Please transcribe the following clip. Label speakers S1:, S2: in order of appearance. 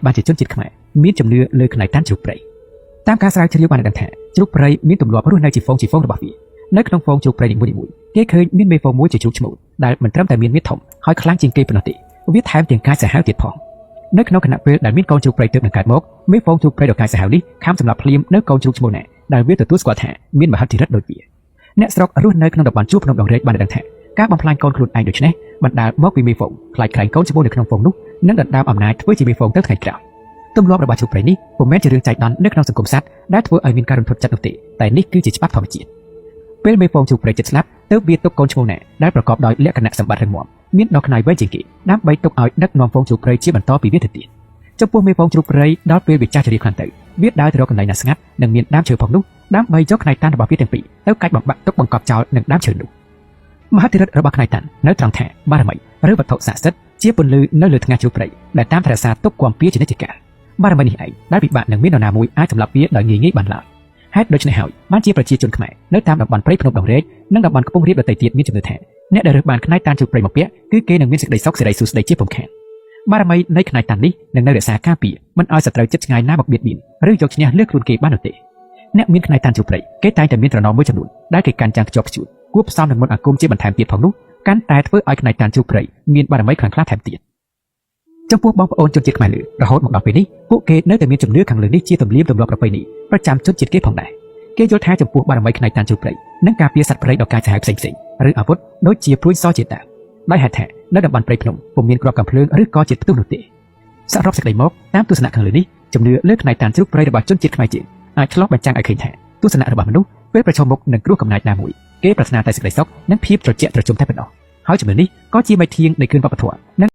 S1: បានជាជនជាតិខ្មែរមានជំនឿលើផ្នែកតានជ្រូកព្រៃតាមការស្រាវជ្រាវបានដឹងថាជ្រូកព្រៃមានទម្លាប់រស់នៅជាហ្វូងរបស់វានៅក្នុងហ្វូងជ្រូកព្រៃនីមួយៗគេឃើញមានមេហ្វូងមួយជាជ្រូកឈ្មោលដែលមិនត្រឹមតែមានមាឌធំហើយខ្លាំងជាងគេប៉ុណ្ណោះទេវាថែមទាំងកាយសាហាវទៀតផងនៅក្នុងខណៈពេលដែលមានកូនជ្រូកព្រៃទើបនឹងកើតមកមេហ្វូងជ្រូកព្រៃដ៏កាយសាហាវនេះខំសម្លាប់ភ្លាមនៅកូនជ្រូកឈ្មោលណាដែលវាទទួលស្គាល់ថាមានមហិទ្ធិឫទ្ធិដូចវាអ្នកស្រុករស់នៅក្នុងតំបន់ជួរភ្នំដងរែកបានដឹងថាការបំផ្លាញកូនខ្លួនឯងដូចនេះបណ្ដាលមកពីមេហ្វូងខ្លាចក្រែងកូនឈ្មោលនៅក្នុងហ្វូងនោះនិងដណ្ដើមអំណាចធ្វើជាមេហ្វូងទៅថ្ងៃក្រោយទម្លាប់របស់ជ្រូកព្រៃនេះពុំមែនជារឿងចៃដន្យនៅក្នុងសង្គមសត្វដែលធ្វើឲ្យមានការរន្ធត់ចិត្តនោះទេតែនេះគឺជាច្បាប់ធម្មជាតិពេលមេហ្វូងជ្រូកព្រៃចិត្តស្លាប់ទើបវាទុកកូនឈ្មោលណាដែលប្រកបដោយលក្ខណៈសម្បត្តិរឹងមាំមានដងខ្នើយវែងជាងគេដើម្បីទុកឲ្យដឹកនាំហ្វូងជ្រូកព្រៃជាបន្តពីវាទៅទៀតចំពោះមេហ្វូងជ្រូកព្រៃដល់ពេលវាចាស់ជរាខ្លាំងទៅវាដើរទៅរកកន្លែងណាស្ងាត់និងមានដើមឈើផងនោះដើម្បីយកផ្នែកតានរបស់វាទាំងពីរទៅកាច់បំបាក់ទុកបង្កប់ចោលនឹងដើមឈើនោះមហិទ្ធិឫទ្ធិរបស់ផ្នែកតាននៅត្រង់ថាបារមីឬវត្ថុស័ក្តិសិទ្ធិជាពន្លឺនៅលើថ្ងាសជ្រូកព្រៃដែលតាមថែរក្សាទុកគាំពៀជានិច្ចកាលបារមីនេះឯងដែលពិបាកនឹងមាននរណាមួយអាចសម្លាប់វាដោយងាយៗបានឡើយហេតុដូច្នេះហើយបានជាប្រជាជនខ្មែរនៅតាមតំបន់ព្រៃភ្នំដងរែកនិងតំបន់ខ្ពង់រាបដទៃទៀតមានជំនឿថាអ្នកដែលរើសបានផ្នែកតានជ្រូកព្រៃមកពាក់គឺគេនឹងមានសេចក្តីសុខសេរីសួស្តីជាពុំខានបារមីនៃផ្នែកតាននេះនឹងនៅរក្សាការពារមិនឲ្យសត្រូវចិត្តឆ្ងាយណាមកបៀតបៀនឬយកឈ្នះលើខ្លួនគេបាននោះទេអ្នកមានផ្នែកតានជ្រូកព្រៃគេតែងតែមានត្រណមមួយចំនួនដែលគេកាន់ចាំងខ្ជាប់ខ្ជួនគួបផ្សំនឹងមន្តអាគមជាបន្ថែមទៀតផងនោះកាន់តែធ្វើឲ្យផ្នែកតានជ្រូកព្រៃមានបារមីខ្លាំងក្លាថែមទៀតចំពោះបងប្អូនជនជាតិខ្មែរលើរហូតមកដល់ពេលនេះពួកគេនៅតែមានជំនឿខាងលើនេះជាទំនៀមទម្លាប់ប្រពៃណីប្រចាំជនជាតិគេផងដែរគេយល់ថាចំពោះបារមីផ្នែកតានជ្រូកព្រៃនិងការពារសត្វព្រៃដ៏កាចសាហាវផ្សេងៗឬអាវុធដូចជាព្រួយសជាដើមដោយហេតុថានៅតំបន់ព្រៃភ្នំពុំមានគ្រាប់កាំភ្លើងឬក៏ជាតិផ្ទុះនោះទេសរុបសេចក្តីមកតាមទស្សនៈខាងលើនេះជំនឿលើផ្នែកតានជ្រូកព្រៃរបស់ជនជាតិខ្មែរយើងអាចឆ្លុះបញ្ចាំងឲ្យឃើញថាទស្សនៈរបស់មនុស្សពេលប្រឈមមុខនឹងគ្រោះកំណាចណាមួយគេប្រាថ្នាតែសេចក្តីសុខនិងភាពត្រជាក់ត្រជុំតែប៉ុណ្ណោះហើយជំនឿនេះក៏ជាមេធាងនៃគ្រឹះវប្បធម៌